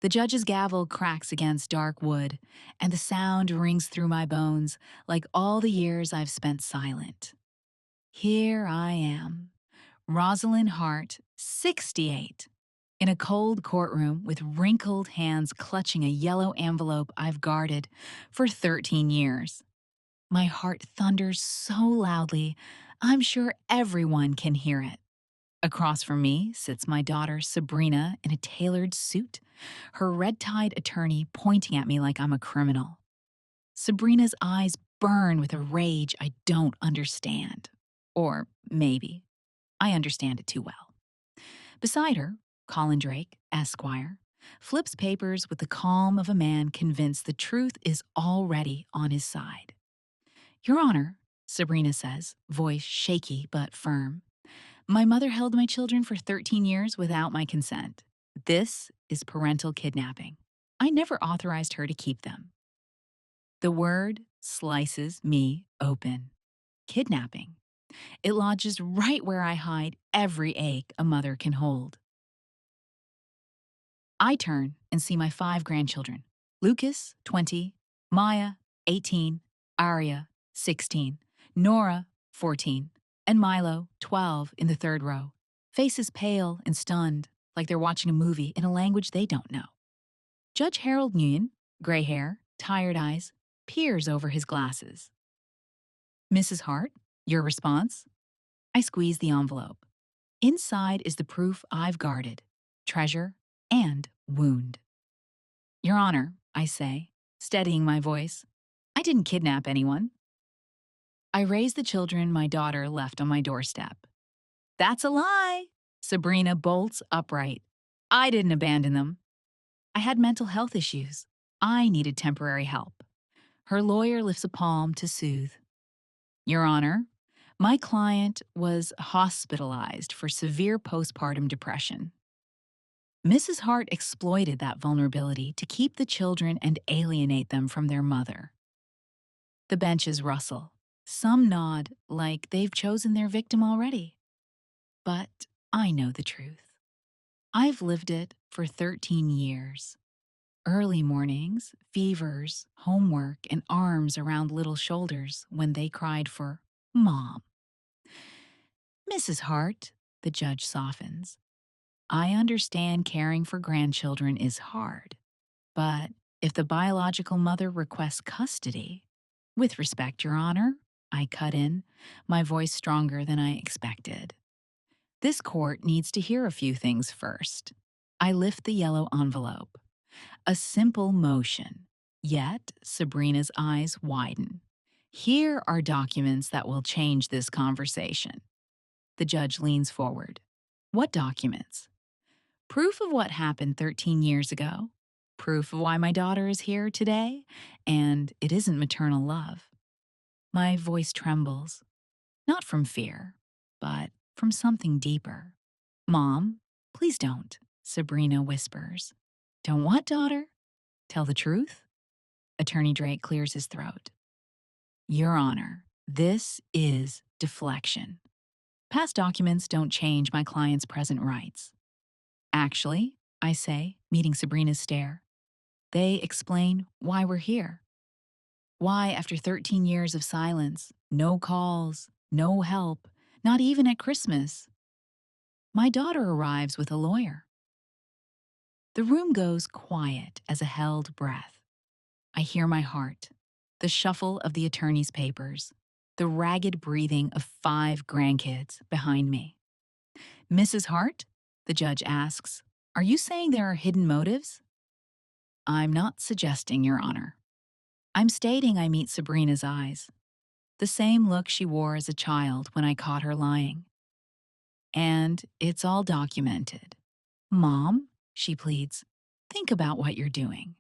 The judge's gavel cracks against dark wood, and the sound rings through my bones like all the years I've spent silent. Here I am, Rosalind Hart, 68, in a cold courtroom with wrinkled hands clutching a yellow envelope I've guarded for 13 years. My heart thunders so loudly, I'm sure everyone can hear it. Across from me sits my daughter, Sabrina, in a tailored suit, her red-tied attorney pointing at me like I'm a criminal. Sabrina's eyes burn with a rage I don't understand. Or maybe I understand it too well. Beside her, Colin Drake, Esquire, flips papers with the calm of a man convinced the truth is already on his side. Your Honor, Sabrina says, voice shaky but firm, my mother held my children for 13 years without my consent. This is parental kidnapping. I never authorized her to keep them. The word slices me open. Kidnapping. It lodges right where I hide every ache a mother can hold. I turn and see my 5 grandchildren. Lucas, 20, Maya, 18, Aria, 16, Nora, 14, and Milo, 12, in the third row. Faces pale and stunned, like they're watching a movie in a language they don't know. Judge Harold Nguyen, gray hair, tired eyes, peers over his glasses. Mrs. Hart, your response? I squeeze the envelope. Inside is the proof I've guarded, treasure and wound. Your Honor, I say, steadying my voice, I didn't kidnap anyone. I raise the children my daughter left on my doorstep. That's a lie! Sabrina bolts upright. I didn't abandon them. I had mental health issues. I needed temporary help. Her lawyer lifts a palm to soothe. Your Honor, my client was hospitalized for severe postpartum depression. Mrs. Hart exploited that vulnerability to keep the children and alienate them from their mother. The benches rustle. Some nod like they've chosen their victim already. But I know the truth. I've lived it for 13 years. Early mornings, fevers, homework, and arms around little shoulders when they cried for Mom. Mrs. Hart, the judge softens. I understand caring for grandchildren is hard, but if the biological mother requests custody, with respect, Your Honor, I cut in, my voice stronger than I expected. This court needs to hear a few things first. I lift the yellow envelope. A simple motion. Yet, Sabrina's eyes widen. Here are documents that will change this conversation. The judge leans forward. What documents? Proof of what happened 13 years ago. Proof of why my daughter is here today. And it isn't maternal love. My voice trembles. Not from fear, but from something deeper. Mom, please don't, Sabrina whispers. Don't what, daughter? Tell the truth? Attorney Drake clears his throat. Your Honor, this is deflection. Past documents don't change my client's present rights. Actually, I say, meeting Sabrina's stare, they explain why we're here. Why, after 13 years of silence, no calls, no help, not even at Christmas, my daughter arrives with a lawyer. The room goes quiet as a held breath. I hear my heart, the shuffle of the attorney's papers, the ragged breathing of 5 grandkids behind me. Mrs. Hart, the judge asks, are you saying there are hidden motives? I'm not suggesting, Your Honor. I'm stating I meet Sabrina's eyes, the same look she wore as a child when I caught her lying. And it's all documented. Mom, she pleads, think about what you're doing.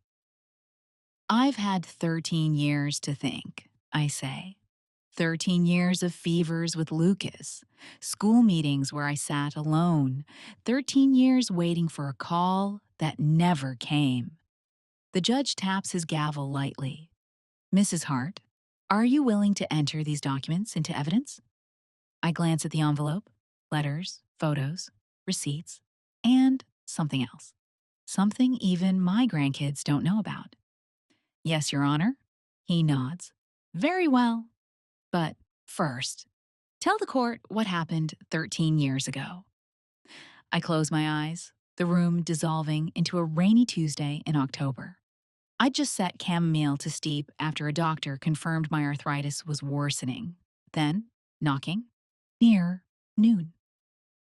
I've had 13 years to think, I say. 13 years of fevers with Lucas, school meetings where I sat alone, 13 years waiting for a call that never came. The judge taps his gavel lightly. Mrs. Hart, are you willing to enter these documents into evidence? I glance at the envelope, letters, photos, receipts, and something else. something even my grandkids don't know about. Yes, Your Honor. He nods. Very well. But first, tell the court what happened 13 years ago. I close my eyes, the room dissolving into a rainy Tuesday in October. I'd just set chamomile to steep after a doctor confirmed my arthritis was worsening. Then, knocking, near noon.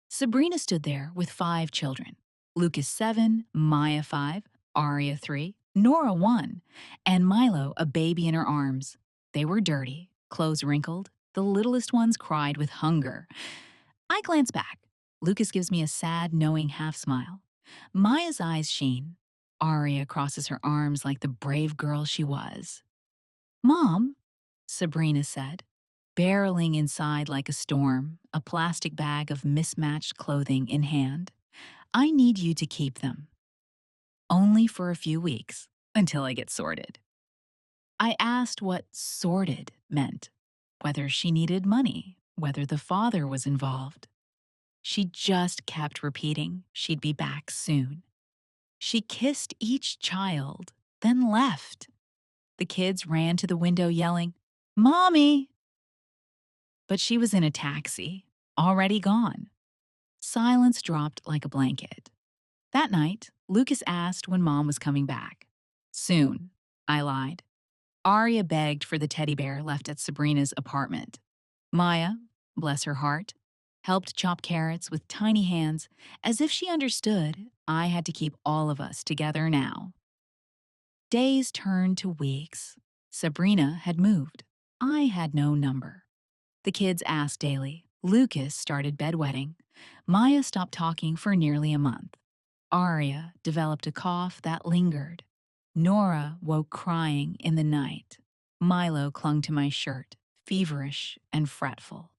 Sabrina stood there with 5 children. Lucas 7, Maya 5, Aria 3, Nora 1, and Milo a baby in her arms. They were dirty, clothes wrinkled. The littlest ones cried with hunger. I glance back. Lucas gives me a sad, knowing half smile. Maya's eyes sheen. Aria crosses her arms like the brave girl she was. Mom, Sabrina said, barreling inside like a storm, a plastic bag of mismatched clothing in hand. I need you to keep them. Only for a few weeks, until I get sorted. I asked what sorted meant, whether she needed money, whether the father was involved. She just kept repeating she'd be back soon. She kissed each child, then left. The kids ran to the window yelling, Mommy! But she was in a taxi, already gone. Silence dropped like a blanket. That night, Lucas asked when Mom was coming back. Soon, I lied. Aria begged for the teddy bear left at Sabrina's apartment. Maya, bless her heart, helped chop carrots with tiny hands as if she understood I had to keep all of us together now. Days turned to weeks. Sabrina had moved. I had no number. The kids asked daily. Lucas started bedwetting. Maya stopped talking for nearly a month. Aria developed a cough that lingered. Nora woke crying in the night. Milo clung to my shirt, feverish and fretful.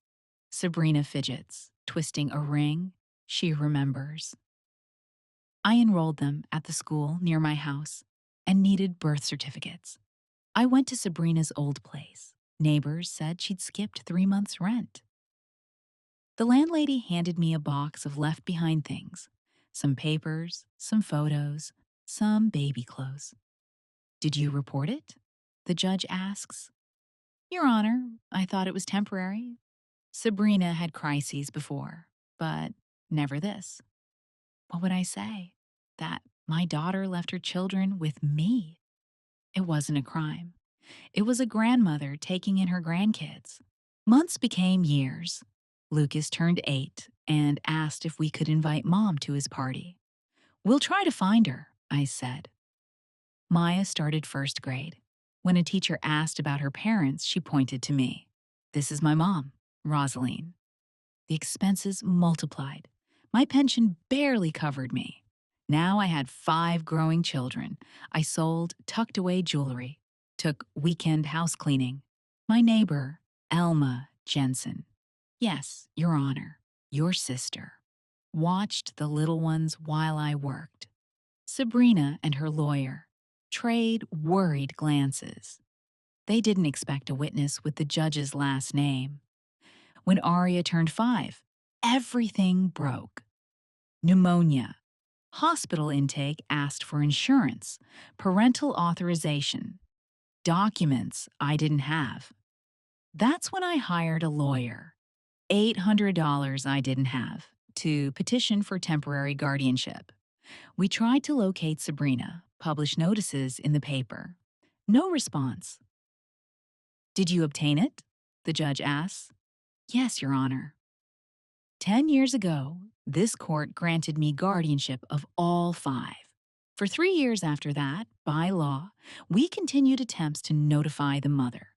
Sabrina fidgets, twisting a ring she remembers. I enrolled them at the school near my house and needed birth certificates. I went to Sabrina's old place. Neighbors said she'd skipped 3 months' rent. The landlady handed me a box of left behind things, some papers, some photos, some baby clothes. Did you report it? The judge asks. Your Honor, I thought it was temporary. Sabrina had crises before, but never this. What would I say? That my daughter left her children with me. It wasn't a crime. It was a grandmother taking in her grandkids. Months became years. Lucas turned 8 and asked if we could invite Mom to his party. We'll try to find her, I said. Maya started first grade. When a teacher asked about her parents, she pointed to me. This is my mom, Rosaline. The expenses multiplied. My pension barely covered me. Now I had 5 growing children. I sold tucked away jewelry, took weekend house cleaning. My neighbor, Elma Jensen. Yes, Your Honor, your sister. Watched the little ones while I worked. Sabrina and her lawyer trade worried glances. They didn't expect a witness with the judge's last name. When Aria turned 5, everything broke. Pneumonia. Hospital intake asked for insurance, parental authorization, documents I didn't have. That's when I hired a lawyer. $800 I didn't have to petition for temporary guardianship. We tried to locate Sabrina, publish notices in the paper. No response. Did you obtain it? The judge asks. Yes, Your Honor. 10 years ago, this court granted me guardianship of all 5. For 3 years after that, by law, we continued attempts to notify the mother.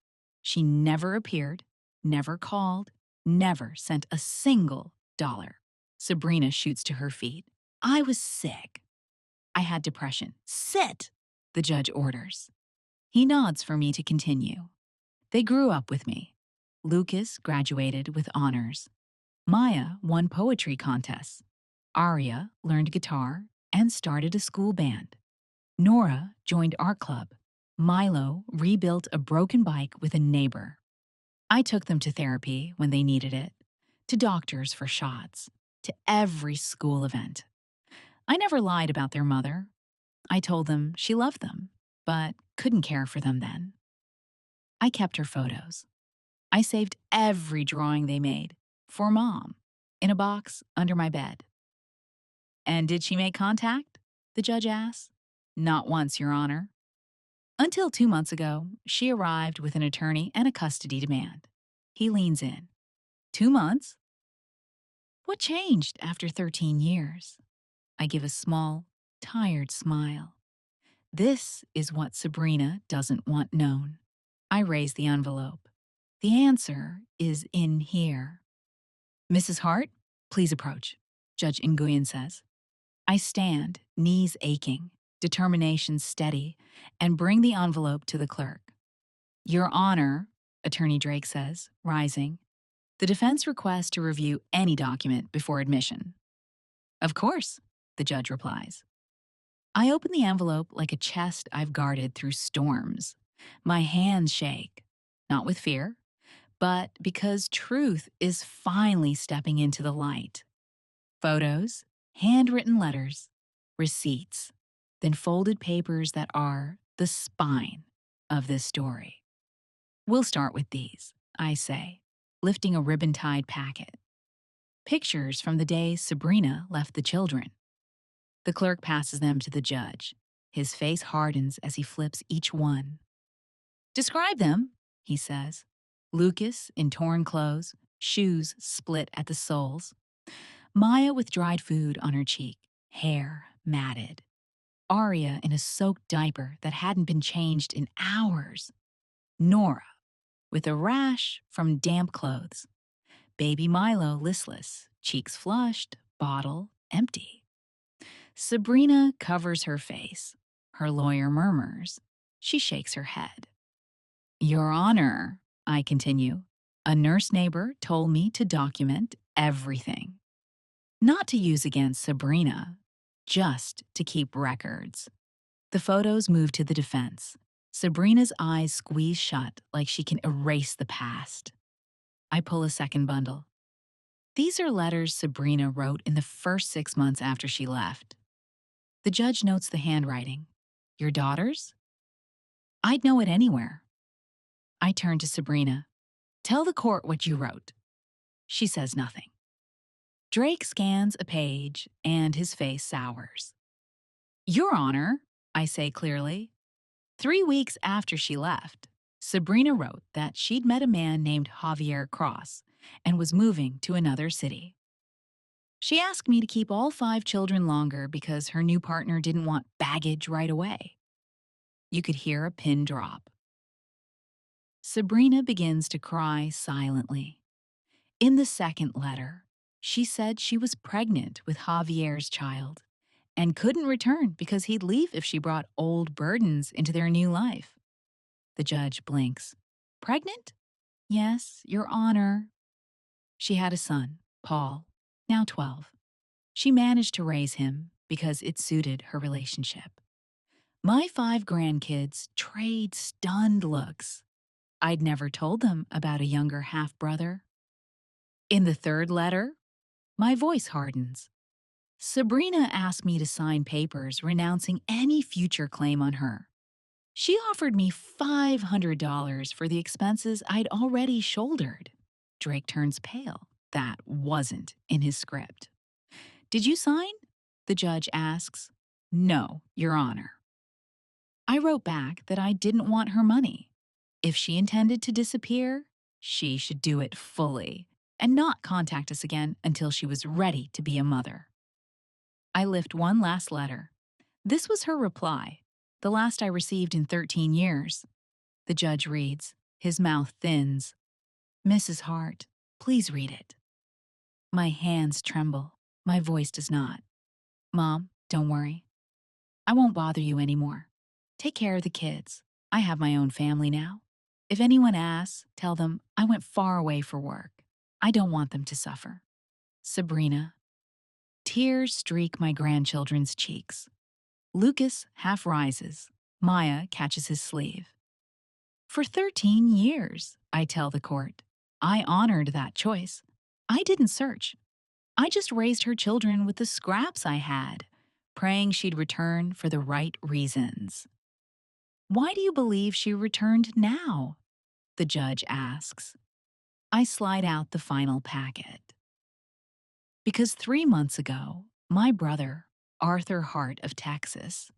She never appeared, never called, never sent a single dollar. Sabrina shoots to her feet. I was sick. I had depression. Sit, the judge orders. He nods for me to continue. They grew up with me. Lucas graduated with honors. Maya won poetry contests. Aria learned guitar and started a school band. Nora joined art club. Milo rebuilt a broken bike with a neighbor. I took them to therapy when they needed it, to doctors for shots, to every school event. I never lied about their mother. I told them she loved them, but couldn't care for them then. I kept her photos. I saved every drawing they made for Mom in a box under my bed. And did she make contact? The judge asks. Not once, Your Honor. Until 2 months ago, she arrived with an attorney and a custody demand. He leans in. 2 months? What changed after 13 years? I give a small, tired smile. This is what Sabrina doesn't want known. I raise the envelope. The answer is in here. Mrs. Hart, please approach, Judge Nguyen says. I stand, knees aching, determination steady, and bring the envelope to the clerk. Your Honor, Attorney Drake says, rising, the defense requests to review any document before admission. Of course, the judge replies. I open the envelope like a chest I've guarded through storms. My hands shake, not with fear, but because truth is finally stepping into the light. Photos, handwritten letters, receipts, then folded papers that are the spine of this story. We'll start with these, I say, lifting a ribbon-tied packet. Pictures from the day Sabrina left the children. The clerk passes them to the judge. His face hardens as he flips each one. Describe them, he says. Lucas in torn clothes, shoes split at the soles. Maya with dried food on her cheek, hair matted. Aria in a soaked diaper that hadn't been changed in hours. Nora with a rash from damp clothes. Baby Milo listless, cheeks flushed, bottle empty. Sabrina covers her face. Her lawyer murmurs. She shakes her head. Your Honor, I continue, a nurse neighbor told me to document everything. Not to use against Sabrina, just to keep records. The photos move to the defense. Sabrina's eyes squeeze shut like she can erase the past. I pull a second bundle. These are letters Sabrina wrote in the first 6 months after she left. The judge notes the handwriting. Your daughter's? I'd know it anywhere. I turn to Sabrina. Tell the court what you wrote. She says nothing. Drake scans a page and his face sours. Your Honor, I say clearly. 3 weeks after she left, Sabrina wrote that she'd met a man named Javier Cross and was moving to another city. She asked me to keep all 5 children longer because her new partner didn't want baggage right away. You could hear a pin drop. Sabrina begins to cry silently. In the second letter, she said she was pregnant with Javier's child and couldn't return because he'd leave if she brought old burdens into their new life. The judge blinks. Pregnant? Yes, Your Honor. She had a son, Paul, now 12. She managed to raise him because it suited her relationship. My 5 grandkids trade stunned looks. I'd never told them about a younger half-brother. In the third letter, my voice hardens. Sabrina asked me to sign papers renouncing any future claim on her. She offered me $500 for the expenses I'd already shouldered. Drake turns pale. That wasn't in his script. Did you sign? The judge asks. No, Your Honor. I wrote back that I didn't want her money. If she intended to disappear, she should do it fully and not contact us again until she was ready to be a mother. I lift one last letter. This was her reply, the last I received in 13 years. The judge reads. His mouth thins. Mrs. Hart, please read it. My hands tremble. My voice does not. Mom, don't worry. I won't bother you anymore. Take care of the kids. I have my own family now. If anyone asks, tell them I went far away for work. I don't want them to suffer. Sabrina. Tears streak my grandchildren's cheeks. Lucas half rises. Maya catches his sleeve. For 13 years, I tell the court. I honored that choice. I didn't search. I just raised her children with the scraps I had. praying she'd return for the right reasons. Why do you believe she returned now? The judge asks. I slide out the final packet. Because 3 months ago, my brother, Arthur Hart of Texas,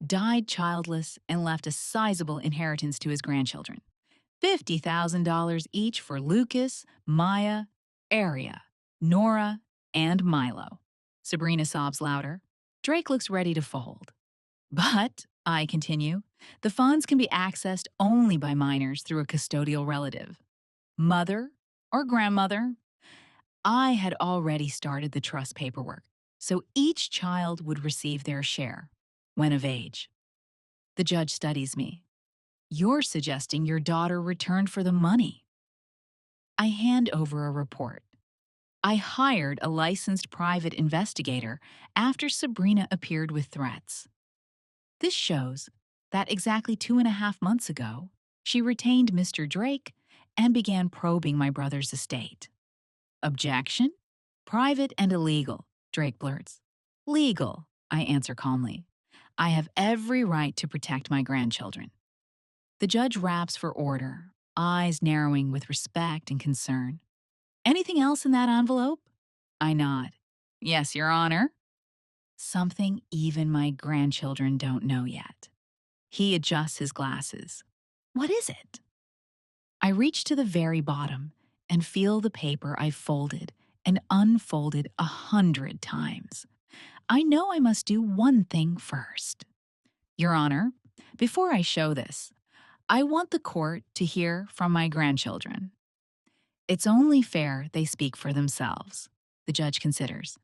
died childless and left a sizable inheritance to his grandchildren. $50,000 each for Lucas, Maya, Aria, Nora, and Milo. Sabrina sobs louder. Drake looks ready to fold. But, I continue, the funds can be accessed only by minors through a custodial relative. Mother or grandmother. I had already started the trust paperwork, so each child would receive their share when of age. The judge studies me. You're suggesting your daughter returned for the money. I hand over a report. I hired a licensed private investigator after Sabrina appeared with threats. This shows that exactly 2.5 months ago, she retained Mr. Drake and began probing my brother's estate. Objection? Private and illegal, Drake blurts. Legal, I answer calmly. I have every right to protect my grandchildren. The judge raps for order, eyes narrowing with respect and concern. Anything else in that envelope? I nod. Yes, Your Honor. Something even my grandchildren don't know yet. He adjusts his glasses. What is it? I reach to the very bottom and feel the paper I've folded and unfolded 100 times. I know I must do one thing first. Your Honor, before I show this, I want the court to hear from my grandchildren. It's only fair they speak for themselves, the judge considers.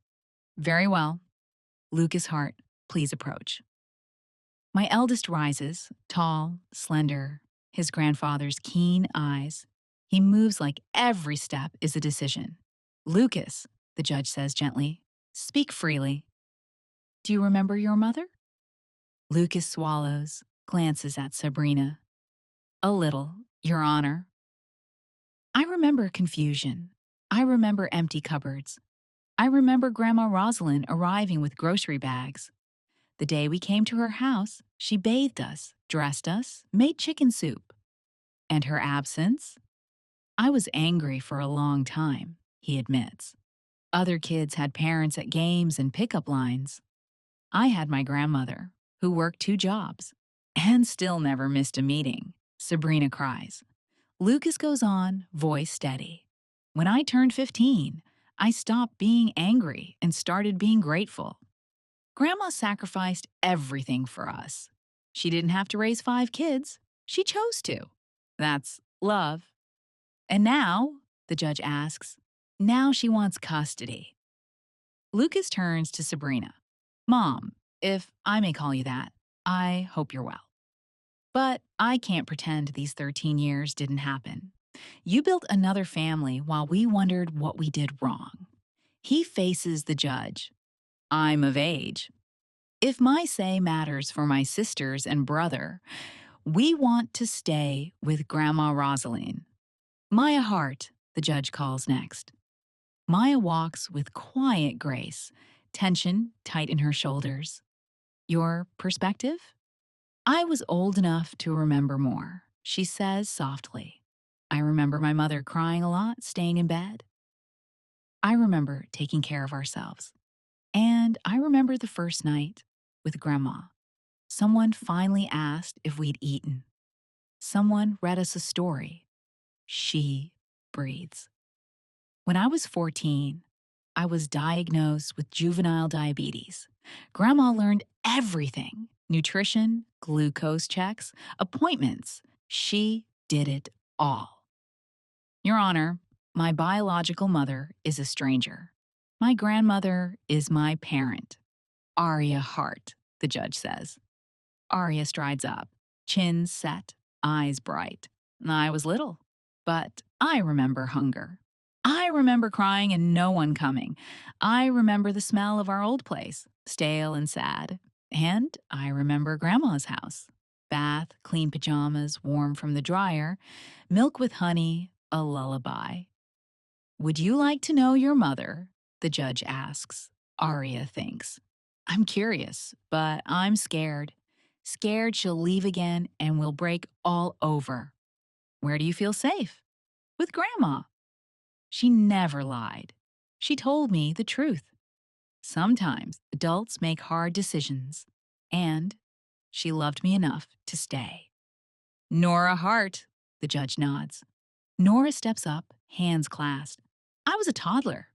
Very well. Lucas Hart, please approach. My eldest rises, tall, slender, his grandfather's keen eyes. He moves like every step is a decision. Lucas, the judge says gently, speak freely. Do you remember your mother? Lucas swallows, glances at Sabrina. A little, Your Honor. I remember confusion. I remember empty cupboards. I remember Grandma Rosalind arriving with grocery bags. The day we came to her house, she bathed us, dressed us, made chicken soup. And her absence? I was angry for a long time, he admits. Other kids had parents at games and pickup lines. I had my grandmother, who worked 2 jobs, and still never missed a meeting, Sabrina cries. Lucas goes on, voice steady. When I turned 15, I stopped being angry and started being grateful. Grandma sacrificed everything for us. She didn't have to raise 5 kids. She chose to. That's love. And now, the judge asks, now she wants custody. Lucas turns to Sabrina. Mom, if I may call you that, I hope you're well. But I can't pretend these 13 years didn't happen. You built another family while we wondered what we did wrong. He faces the judge. I'm of age. If my say matters for my sisters and brother, we want to stay with Grandma Rosalind. Maya Hart, the judge calls next. Maya walks with quiet grace, tension tight in her shoulders. Your perspective? I was old enough to remember more, she says softly. I remember my mother crying a lot, staying in bed. I remember taking care of ourselves. And I remember the first night with Grandma. Someone finally asked if we'd eaten. Someone read us a story. She breathes. When I was 14, I was diagnosed with juvenile diabetes. Grandma learned everything: nutrition, glucose checks, appointments. She did it all. Your Honor, my biological mother is a stranger. My grandmother is my parent. Aria Hart, the judge says. Aria strides up, chin set, eyes bright. I was little, but I remember hunger. I remember crying and no one coming. I remember the smell of our old place, stale and sad. And I remember Grandma's house. Bath, clean pajamas, warm from the dryer, milk with honey, a lullaby. Would you like to know your mother? The judge asks. Aria thinks. I'm curious, but I'm scared. Scared she'll leave again and we'll break all over. Where do you feel safe? With Grandma. She never lied. She told me the truth. Sometimes adults make hard decisions, and she loved me enough to stay. Nora Hart, the judge nods. Nora steps up, hands clasped. I was a toddler.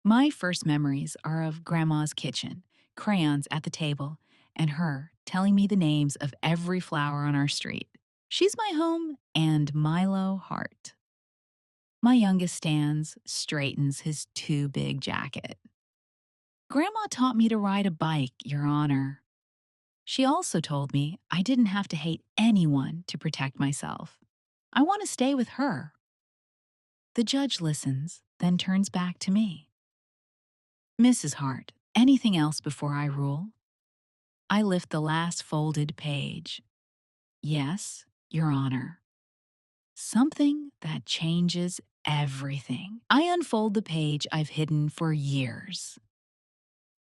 My first memories are of Grandma's kitchen, crayons at the table, and her telling me the names of every flower on our street. She's my home and Milo Hart. My youngest stands, straightens his too big jacket. Grandma taught me to ride a bike, Your Honor. She also told me I didn't have to hate anyone to protect myself. I want to stay with her. The judge listens, then turns back to me. Mrs. Hart, anything else before I rule? I lift the last folded page. Yes, Your Honor. Something that changes everything. I unfold the page I've hidden for years.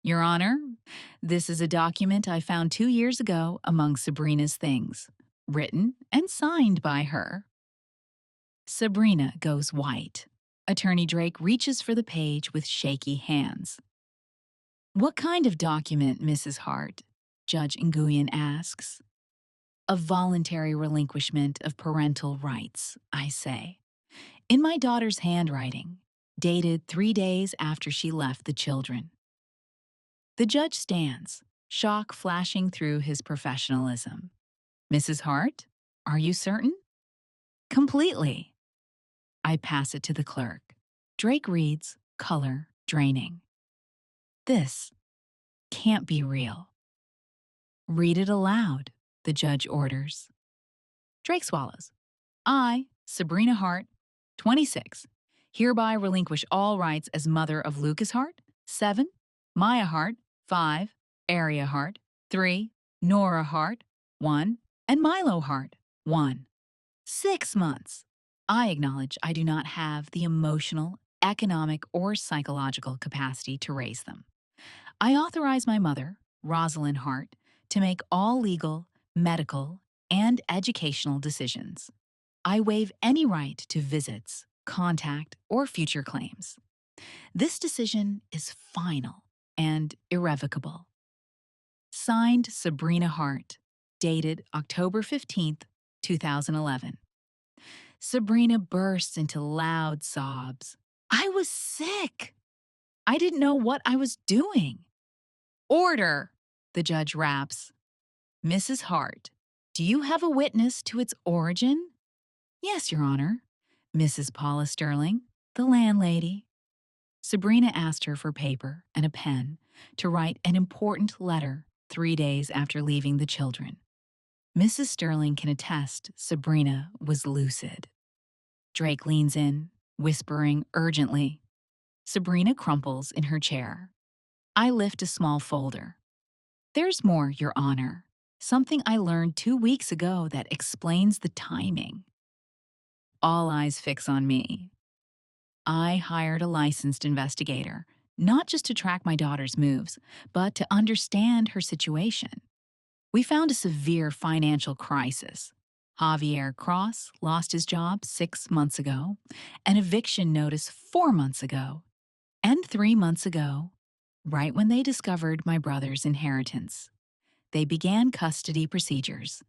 Your Honor, this is a document I found 2 years ago among Sabrina's things, written and signed by her. Sabrina goes white. Attorney Drake reaches for the page with shaky hands. What kind of document, Mrs. Hart? Judge Nguyen asks. A voluntary relinquishment of parental rights, I say. In my daughter's handwriting, dated 3 days after she left the children. The judge stands, shock flashing through his professionalism. Mrs. Hart, are you certain? Completely. I pass it to the clerk. Drake reads, color draining. This can't be real. Read it aloud, the judge orders. Drake swallows. I, Sabrina Hart, 26, hereby relinquish all rights as mother of Lucas Hart, 7, Maya Hart, 5, Aria Hart, 3, Nora Hart, 1, and Milo Hart, 1. 6 months. I acknowledge I do not have the emotional, economic, or psychological capacity to raise them. I authorize my mother, Rosalind Hart, to make all legal, medical, and educational decisions. I waive any right to visits, contact, or future claims. This decision is final and irrevocable. Signed, Sabrina Hart, dated October 15th, 2011. Sabrina bursts into loud sobs. I was sick. I didn't know what I was doing. Order, the judge raps. Mrs. Hart, do you have a witness to its origin? Yes, Your Honor. Mrs. Paula Sterling, the landlady. Sabrina asked her for paper and a pen to write an important letter 3 days after leaving the children. Mrs. Sterling can attest Sabrina was lucid. Drake leans in, whispering urgently. Sabrina crumples in her chair. I lift a small folder. There's more, Your Honor. Something I learned 2 weeks ago that explains the timing. All eyes fix on me. I hired a licensed investigator, not just to track my daughter's moves, but to understand her situation. We found a severe financial crisis. Javier Cross lost his job 6 months ago, an eviction notice 4 months ago, and 3 months ago, right when they discovered my brother's inheritance. They began custody procedures.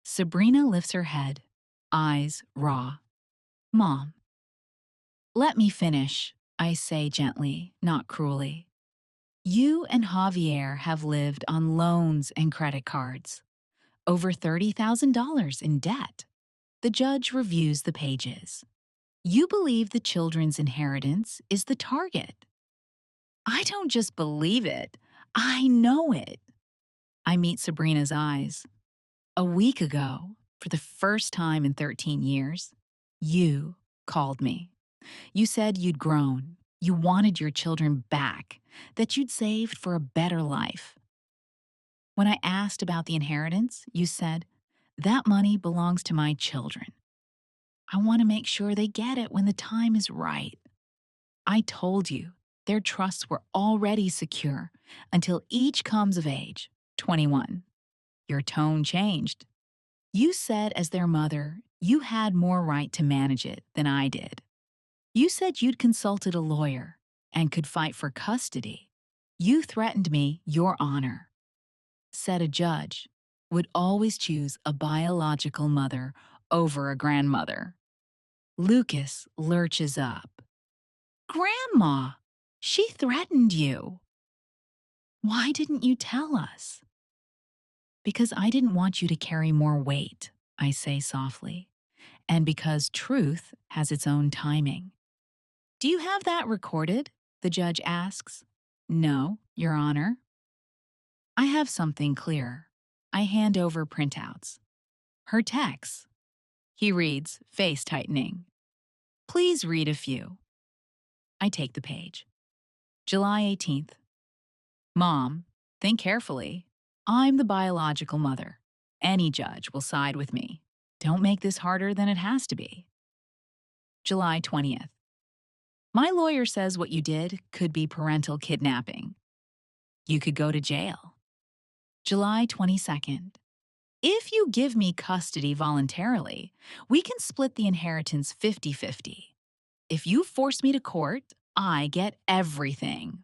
Sabrina lifts her head, eyes raw. Mom. Let me finish, I say gently, not cruelly. You and Javier have lived on loans and credit cards. Over $30,000 in debt. The judge reviews the pages. You believe the children's inheritance is the target. I don't just believe it, I know it. I meet Sabrina's eyes. A week ago, for the first time in 13 years, you called me. You said you'd grown, you wanted your children back, that you'd saved for a better life. When I asked about the inheritance, you said, that money belongs to my children. I want to make sure they get it when the time is right. I told you Their trusts were already secure until each comes of age, 21. Your tone changed. You said, as their mother, you had more right to manage it than I did. You said you'd consulted a lawyer and could fight for custody. You threatened me, your honor. Said a judge would always choose a biological mother over a grandmother. Lucas lurches up. Grandma, she threatened you. Why didn't you tell us? Because I didn't want you to carry more weight, I say softly, and because truth has its own timing. Do you have that recorded? The judge asks. No, Your Honor. I have something clearer. I hand over printouts. Her texts. He reads, face tightening. Please read a few. I take the page. July 18th. Mom, think carefully. I'm the biological mother. Any judge will side with me. Don't make this harder than it has to be. July 20th. My lawyer says what you did could be parental kidnapping. You could go to jail. July 22nd. If you give me custody voluntarily, we can split the inheritance 50-50. If you force me to court, I get everything.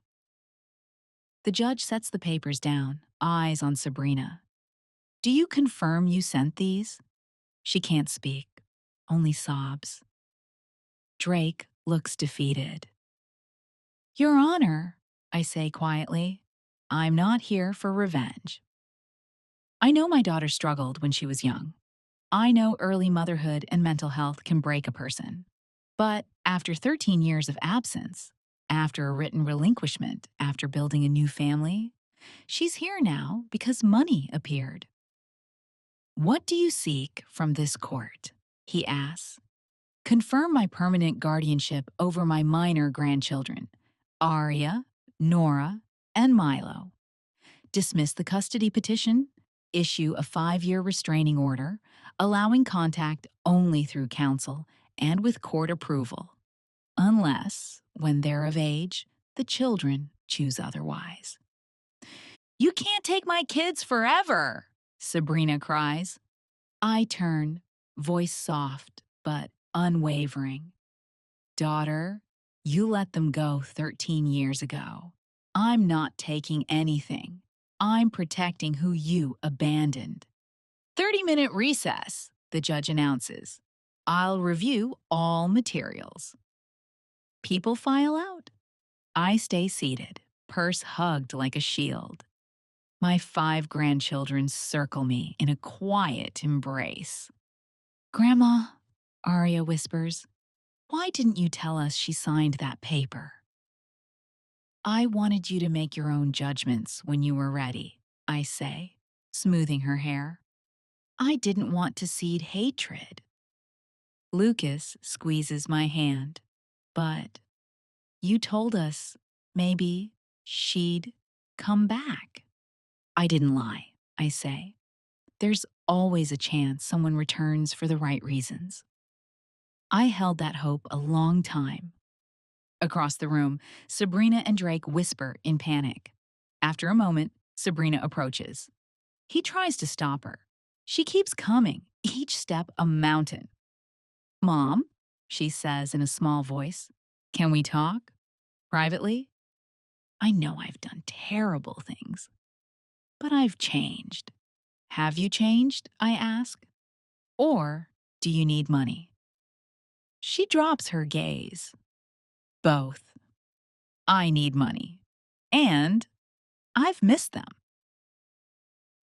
The judge sets the papers down, eyes on Sabrina. Do you confirm you sent these? She can't speak, only sobs. Drake looks defeated. Your Honor, I say quietly, I'm not here for revenge. I know my daughter struggled when she was young. I know early motherhood and mental health can break a person. But after 13 years of absence, after a written relinquishment, after building a new family, she's here now because money appeared. What do you seek from this court? He asks. Confirm my permanent guardianship over my minor grandchildren, Aria, Nora, and Milo. Dismiss the custody petition, issue a 5-year restraining order, allowing contact only through counsel and with court approval, unless, when they're of age, the children choose otherwise. You can't take my kids forever, Sabrina cries. I turn, voice soft but unwavering. Daughter, you let them go 13 years ago. I'm not taking anything. I'm protecting who you abandoned. 30-minute recess, the judge announces. I'll review all materials. People file out. I stay seated, purse hugged like a shield. My 5 grandchildren circle me in a quiet embrace. Grandma, Aria whispers, why didn't you tell us she signed that paper? I wanted you to make your own judgments when you were ready, I say, smoothing her hair. I didn't want to seed hatred. Lucas squeezes my hand. But you told us maybe she'd come back. I didn't lie, I say. There's always a chance someone returns for the right reasons. I held that hope a long time. Across the room, Sabrina and Drake whisper in panic. After a moment, Sabrina approaches. He tries to stop her. She keeps coming, each step a mountain. Mom, she says in a small voice, can we talk? Privately? I know I've done terrible things, but I've changed. Have you changed? I ask. Or do you need money? She drops her gaze. Both. I need money. And I've missed them.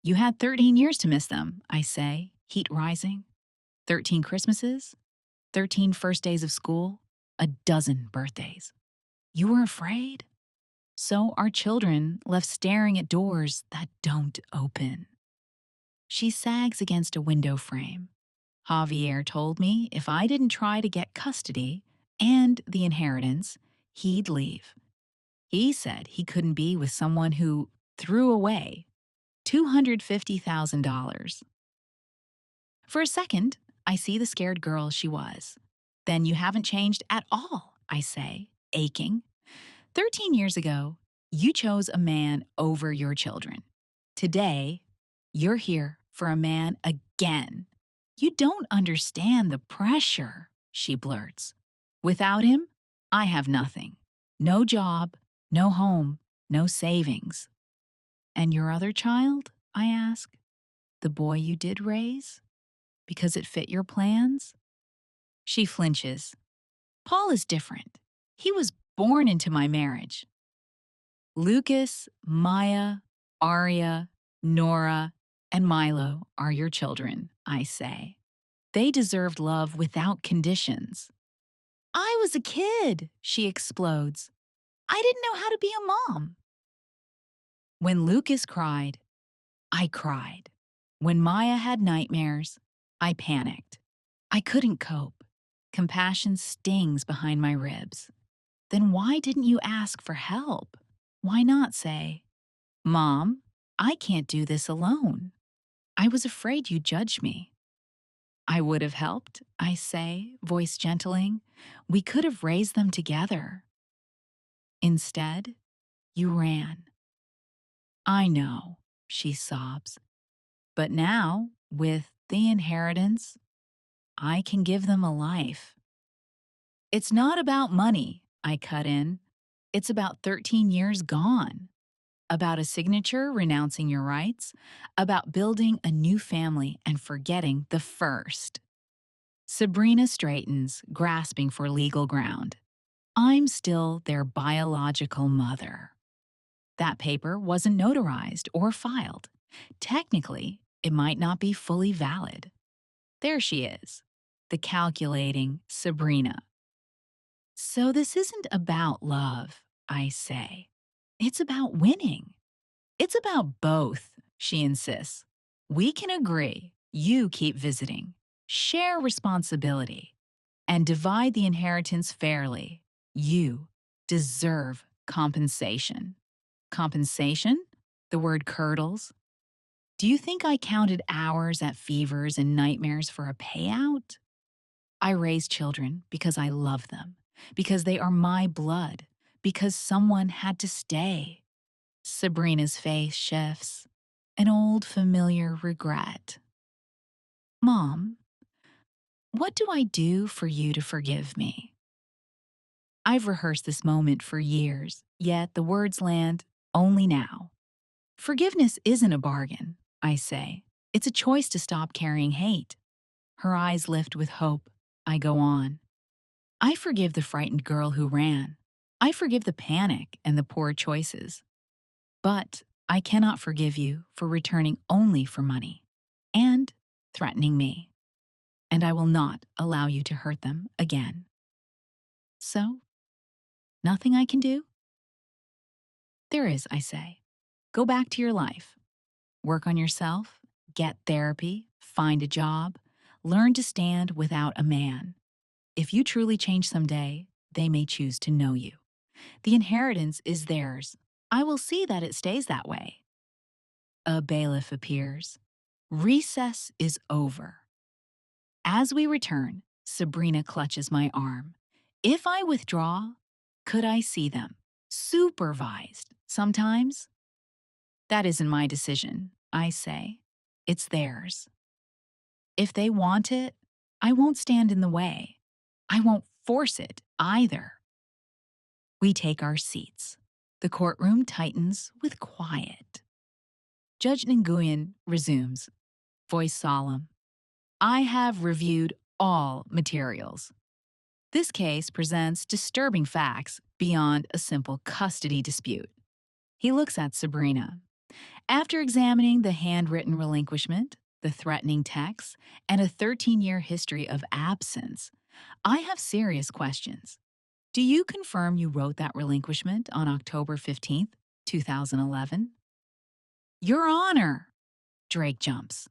You had 13 years to miss them, I say, heat rising. 13 Christmases, 13 first days of school, a dozen birthdays. You were afraid? So are children left staring at doors that don't open. She sags against a window frame. Javier told me if I didn't try to get custody and the inheritance, he'd leave. He said he couldn't be with someone who threw away $250,000. For a second, I see the scared girl she was. Then you haven't changed at all, I say, aching. 13 years ago, you chose a man over your children. Today, you're here for a man again. You don't understand the pressure, she blurts. Without him, I have nothing. No job, no home, no savings. And your other child? I ask. The boy you did raise? Because it fit your plans? She flinches. Paul is different. He was born into my marriage. Lucas, Maya, Arya, Nora, and Milo are your children, I say. They deserved love without conditions. I was a kid, she explodes. I didn't know how to be a mom. When Lucas cried, I cried. When Maya had nightmares, I panicked. I couldn't cope. Compassion stings behind my ribs. Then why didn't you ask for help? Why not say, Mom, I can't do this alone. I was afraid you'd judge me. I would have helped, I say, voice gentling. We could have raised them together. Instead, you ran. I know, she sobs. But now, with the inheritance, I can give them a life. It's not about money, I cut in. It's about 13 years gone. About a signature renouncing your rights, about building a new family and forgetting the first. Sabrina straightens, grasping for legal ground. I'm still their biological mother. That paper wasn't notarized or filed. Technically, it might not be fully valid. There she is, the calculating Sabrina. So this isn't about love, I say. It's about winning. It's about both, she insists. We can agree, you keep visiting, share responsibility, and divide the inheritance fairly. You deserve compensation. Compensation? The word curdles. Do you think I counted hours at fevers and nightmares for a payout? I raise children because I love them, because they are my blood, because someone had to stay. Sabrina's face shifts, an old familiar regret. Mom, what do I do for you to forgive me? I've rehearsed this moment for years, yet the words land only now. Forgiveness isn't a bargain, I say. It's a choice to stop carrying hate. Her eyes lift with hope. I go on. I forgive the frightened girl who ran. I forgive the panic and the poor choices. But I cannot forgive you for returning only for money and threatening me. And I will not allow you to hurt them again. So, nothing I can do? There is, I say. Go back to your life. Work on yourself, get therapy, find a job, learn to stand without a man. If you truly change someday, they may choose to know you. The inheritance is theirs. I will see that it stays that way. A bailiff appears. Recess is over. As we return, Sabrina clutches my arm. If I withdraw, could I see them? Supervised, sometimes? That isn't my decision, I say. It's theirs. If they want it, I won't stand in the way. I won't force it either. We take our seats. The courtroom tightens with quiet. Judge Nguyen resumes, voice solemn. I have reviewed all materials. This case presents disturbing facts beyond a simple custody dispute. He looks at Sabrina. After examining the handwritten relinquishment, the threatening texts, and a 13-year history of absence, I have serious questions. Do you confirm you wrote that relinquishment on October 15th, 2011? Your Honor! Drake jumps.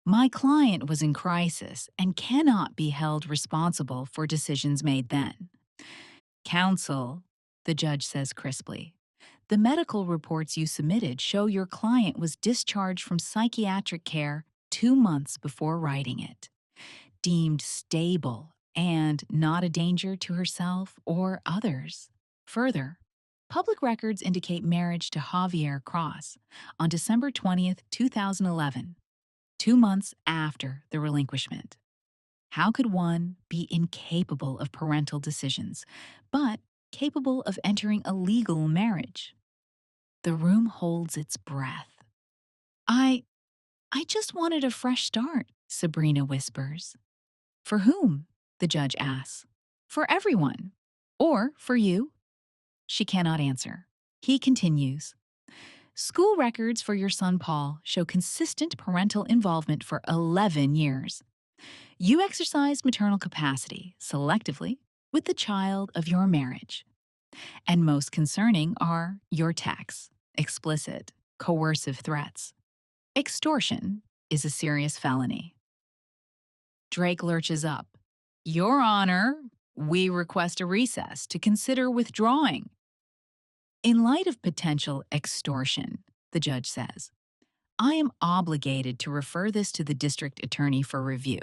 My client was in crisis and cannot be held responsible for decisions made then. Counsel, the judge says crisply, the medical reports you submitted show your client was discharged from psychiatric care 2 months before writing it, deemed stable and not a danger to herself or others. Further, Public records indicate marriage to Javier Cross on December 20th, 2011, 2 months after the relinquishment. How could one be incapable of parental decisions, but capable of entering a legal marriage? The room holds its breath. I I just wanted a fresh start, Sabrina whispers. For whom? The judge asks. For everyone. Or for you? She cannot answer. He continues. School records for your son Paul show consistent parental involvement for 11 years. You exercise maternal capacity selectively with the child of your marriage. And most concerning are your texts, explicit, coercive threats. Extortion is a serious felony. Drake lurches up. Your Honor, we request a recess to consider withdrawing. In light of potential extortion, the judge says, I am obligated to refer this to the district attorney for review.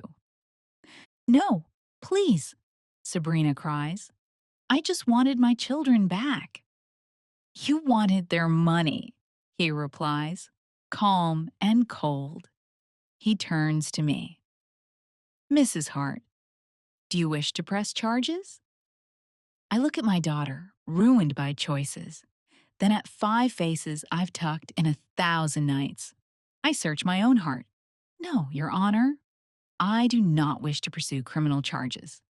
No, please, Sabrina cries. I just wanted my children back. You wanted their money, he replies, calm and cold. He turns to me. Mrs. Hart, do you wish to press charges? I look at my daughter, ruined by choices, then at 5 faces I've tucked in 1,000 nights. I search my own heart. No, Your Honor, I do not wish to pursue criminal charges.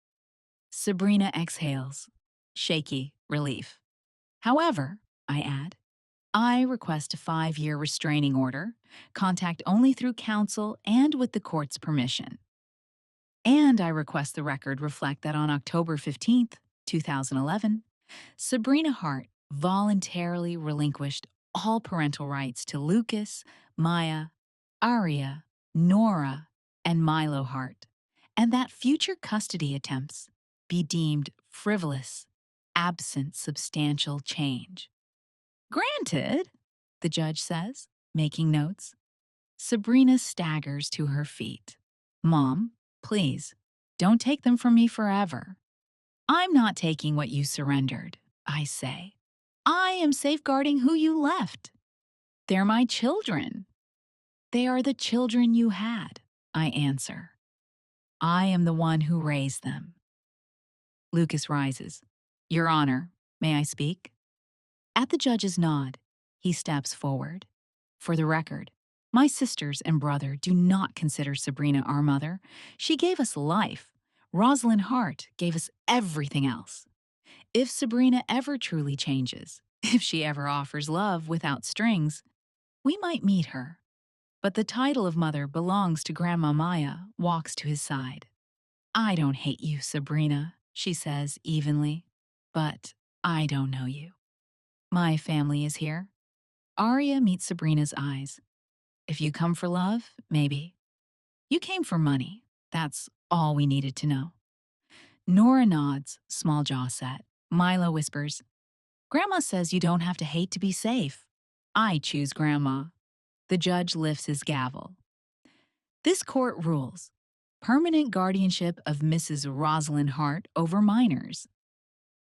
Sabrina exhales, shaky relief. However, I add, I request a 5-year restraining order, contact only through counsel and with the court's permission. And I request the record reflect that on October 15th, 2011, Sabrina Hart voluntarily relinquished all parental rights to Lucas, Maya, Aria, Nora, and Milo Hart, and that future custody attempts be deemed frivolous, absent substantial change. Granted, the judge says, making notes. Sabrina staggers to her feet. Mom, please, don't take them from me forever. I'm not taking what you surrendered, I say. I am safeguarding who you left. They're my children. They are the children you had, I answer. I am the one who raised them. Lucas rises. Your Honor, may I speak? At the judge's nod, he steps forward. For the record, my sisters and brother do not consider Sabrina our mother. She gave us life. Rosalind Hart gave us everything else. If Sabrina ever truly changes, if she ever offers love without strings, we might meet her. But the title of mother belongs to Grandma Maya, walks to his side. I don't hate you, Sabrina, she says evenly, but I don't know you. My family is here. Aria meets Sabrina's eyes. If you come for love, maybe. You came for money. That's all we needed to know. Nora nods, small jaw set. Milo whispers, Grandma says you don't have to hate to be safe. I choose Grandma. The judge lifts his gavel. This court rules. Permanent guardianship of Mrs. Rosalind Hart over minors.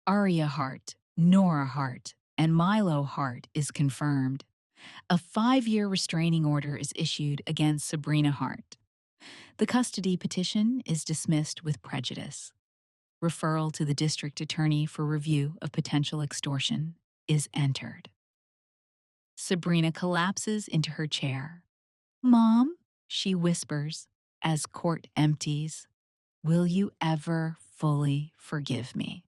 Aria Hart, Nora Hart, and Milo Hart is confirmed. A 5-year restraining order is issued against Sabrina Hart. The custody petition is dismissed with prejudice. Referral to the district attorney for review of potential extortion is entered. Sabrina collapses into her chair. Mom, she whispers as court empties, will you ever fully forgive me?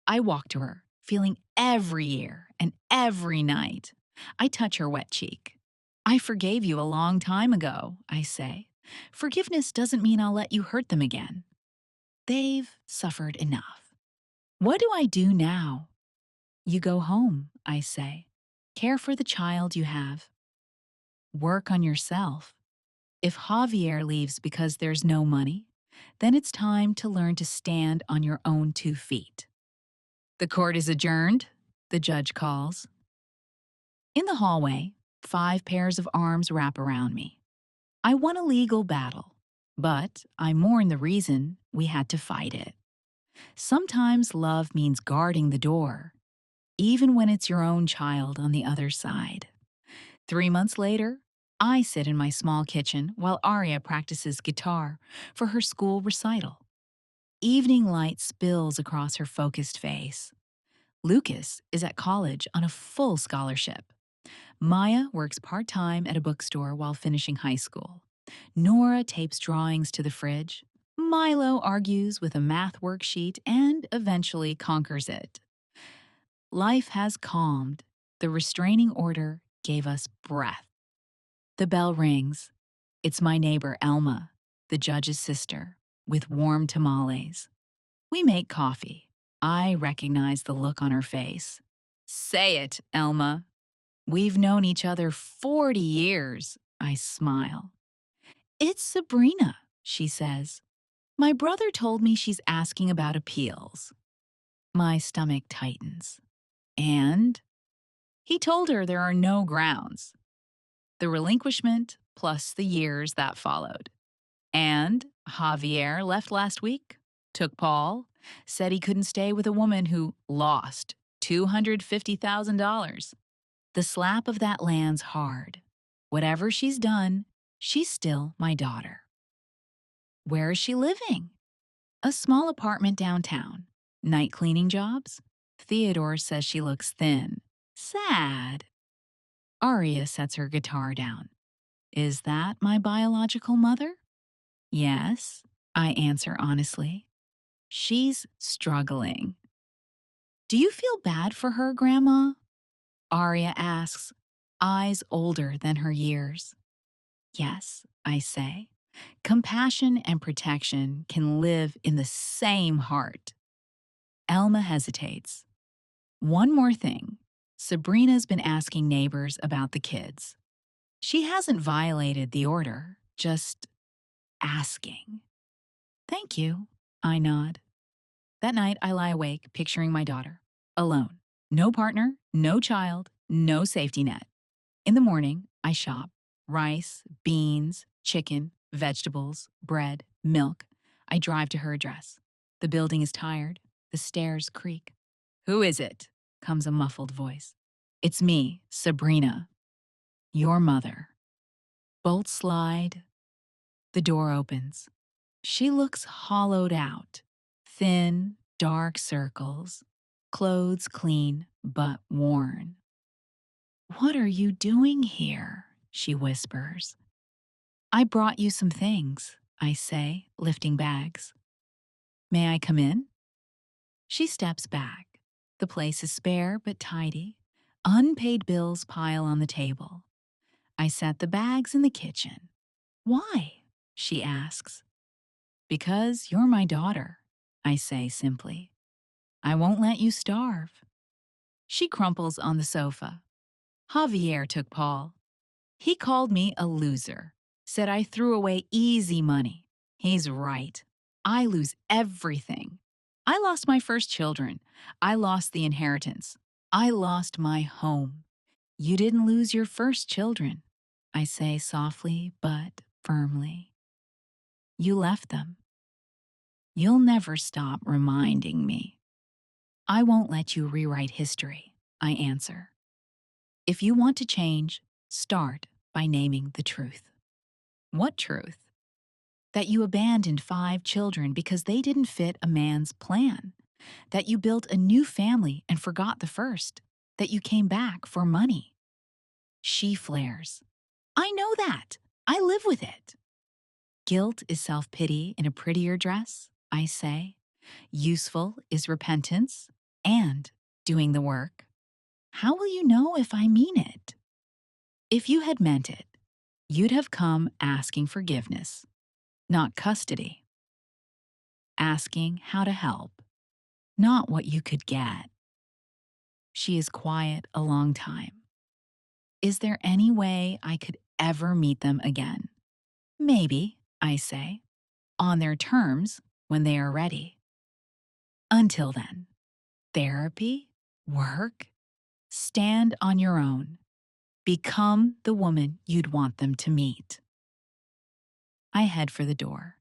I walk to her, feeling every year and every night. I touch her wet cheek. I forgave you a long time ago, I say. Forgiveness doesn't mean I'll let you hurt them again. They've suffered enough. What do I do now? You go home, I say. Care for the child you have. Work on yourself. If Javier leaves because there's no money, then it's time to learn to stand on your own 2 feet. The court is adjourned, the judge calls. In the hallway, 5 pairs of arms wrap around me. I won a legal battle, but I mourn the reason we had to fight it. Sometimes love means guarding the door. even when it's your own child on the other side. 3 months later, I sit in my small kitchen while Arya practices guitar for her school recital. Evening light spills across her focused face. Lucas is at college on a full scholarship. Maya works part time at a bookstore while finishing high school. Nora tapes drawings to the fridge. Milo argues with a math worksheet and eventually conquers it. Life has calmed. The restraining order gave us breath. The bell rings. It's my neighbor, Elma, the judge's sister, with warm tamales. We make coffee. I recognize the look on her face. Say it, Elma. We've known each other 40 years, I smile. It's Sabrina, she says. My brother told me she's asking about appeals. My stomach tightens. And he told her there are no grounds. The relinquishment plus the years that followed. And Javier left last week, took Paul, said he couldn't stay with a woman who lost $250,000. The slap of that lands hard. Whatever she's done, she's still my daughter. Where is she living? A small apartment downtown. Night cleaning jobs? Theodore says she looks thin. Sad. Aria sets her guitar down. Is that my biological mother? Yes, I answer honestly. She's struggling. Do you feel bad for her, Grandma? Aria asks, eyes older than her years. Yes, I say. Compassion and protection can live in the same heart. Elma hesitates. One more thing. Sabrina's been asking neighbors about the kids. She hasn't violated the order, just asking. Thank you, I nod. That night, I lie awake, picturing my daughter. Alone. No partner, no child, no safety net. In the morning, I shop. Rice, beans, chicken, vegetables, bread, milk. I drive to her address. The building is tired. The stairs creak. Who is it? Comes a muffled voice. It's me, Sabrina. Your mother. Bolts slide. The door opens. She looks hollowed out. Thin, dark circles. Clothes clean, but worn. What are you doing here? She whispers. I brought you some things, I say, lifting bags. May I come in? She steps back. The place is spare but tidy. Unpaid bills pile on the table. I set the bags in the kitchen. Why? She asks. Because you're my daughter, I say simply. I won't let you starve. She crumples on the sofa. Javier took Paul. He called me a loser, said I threw away easy money. He's right. I lose everything. I lost my first children. I lost the inheritance. I lost my home. You didn't lose your first children, I say softly but firmly. You left them. You'll never stop reminding me. I won't let you rewrite history, I answer. If you want to change, start by naming the truth. What truth? That you abandoned 5 children because they didn't fit a man's plan. That you built a new family and forgot the first. That you came back for money. She flares. I know that. I live with it. Guilt is self-pity in a prettier dress, I say. Useful is repentance and doing the work. How will you know if I mean it? If you had meant it, you'd have come asking forgiveness, not custody. Asking how to help, not what you could get. She is quiet a long time. Is there any way I could ever meet them again? Maybe, I say, on their terms when they are ready. Until then, therapy, work, stand on your own. Become the woman you'd want them to meet. I head for the door.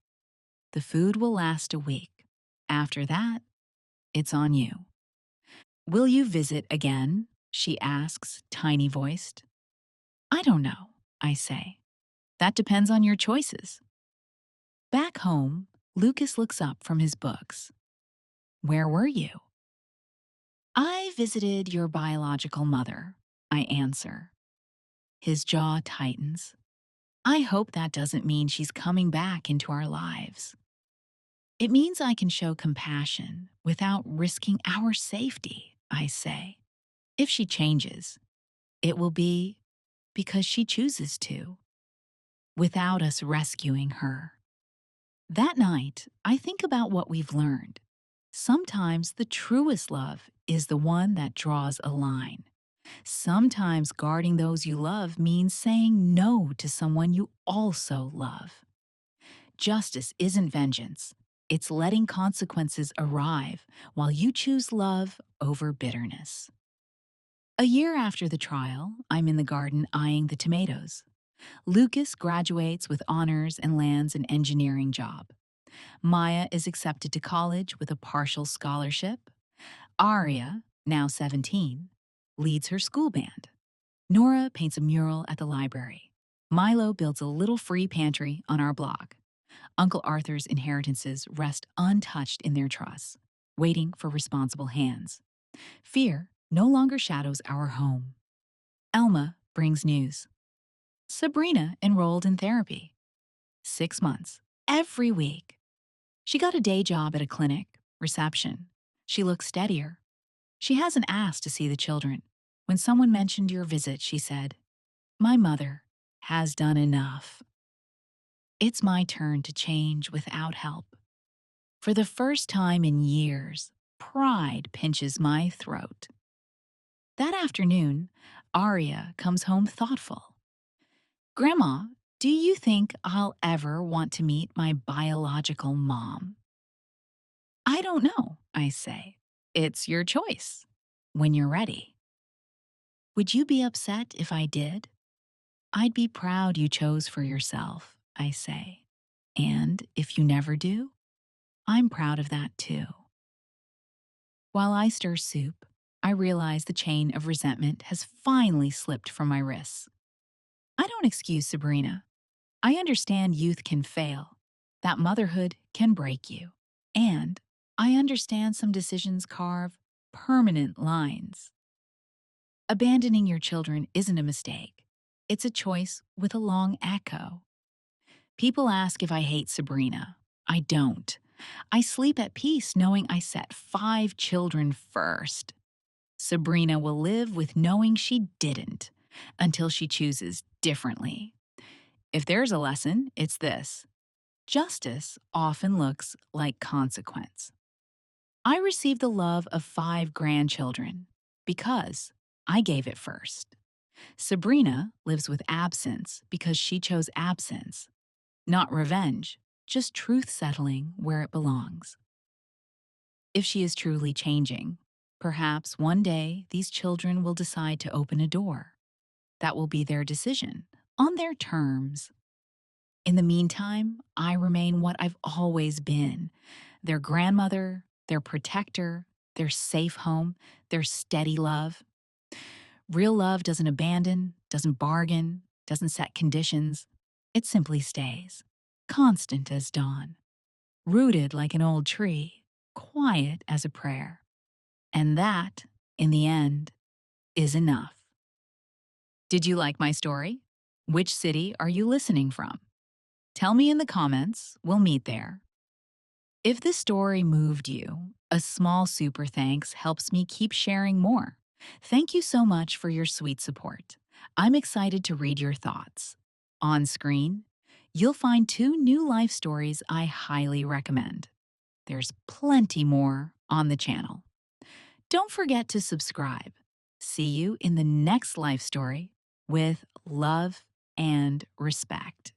The food will last a week. After that, it's on you. Will you visit again? She asks, tiny voiced. I don't know, I say. That depends on your choices. Back home, Lucas looks up from his books. Where were you? I visited your biological mother, I answer. His jaw tightens. I hope that doesn't mean she's coming back into our lives. It means I can show compassion without risking our safety, I say. If she changes, it will be because she chooses to, without us rescuing her. That night, I think about what we've learned. Sometimes the truest love is the one that draws a line. Sometimes guarding those you love means saying no to someone you also love. Justice isn't vengeance. It's letting consequences arrive while you choose love over bitterness. A year after the trial, I'm in the garden eyeing the tomatoes. Lucas graduates with honors and lands an engineering job. Maya is accepted to college with a partial scholarship. Aria, now 17, leads her school band. Nora paints a mural at the library. Milo builds a little free pantry on our block. Uncle Arthur's inheritances rest untouched in their trusts, waiting for responsible hands. Fear no longer shadows our home. Elma brings news. Sabrina enrolled in therapy. 6 months, every week. She got a day job at a clinic, reception. She looks steadier. She hasn't asked to see the children. When someone mentioned your visit, she said, "My mother has done enough." It's my turn to change without help. For the first time in years, pride pinches my throat. That afternoon, Aria comes home thoughtful. Grandma, do you think I'll ever want to meet my biological mom? I don't know, I say. It's your choice. When you're ready. Would you be upset if I did? I'd be proud you chose for yourself, I say. And if you never do, I'm proud of that too. While I stir soup, I realize the chain of resentment has finally slipped from my wrists. I don't excuse Sabrina. I understand youth can fail, that motherhood can break you. And I understand some decisions carve permanent lines. Abandoning your children isn't a mistake. It's a choice with a long echo. People ask if I hate Sabrina. I don't. I sleep at peace knowing I set 5 children first. Sabrina will live with knowing she didn't until she chooses differently. If there's a lesson, it's this. Justice often looks like consequence. I received the love of 5 grandchildren because I gave it first. Sabrina lives with absence because she chose absence, not revenge, just truth settling where it belongs. If she is truly changing, perhaps one day these children will decide to open a door. That will be their decision, on their terms. In the meantime, I remain what I've always been, their grandmother, their protector, their safe home, their steady love. Real love doesn't abandon, doesn't bargain, doesn't set conditions. It simply stays, constant as dawn, rooted like an old tree, quiet as a prayer. And that, in the end, is enough. Did you like my story? Which city are you listening from? Tell me in the comments, we'll meet there. If this story moved you, a small super thanks helps me keep sharing more. Thank you so much for your sweet support. I'm excited to read your thoughts. On screen, you'll find 2 new life stories I highly recommend. There's plenty more on the channel. Don't forget to subscribe. See you in the next life story with love and respect.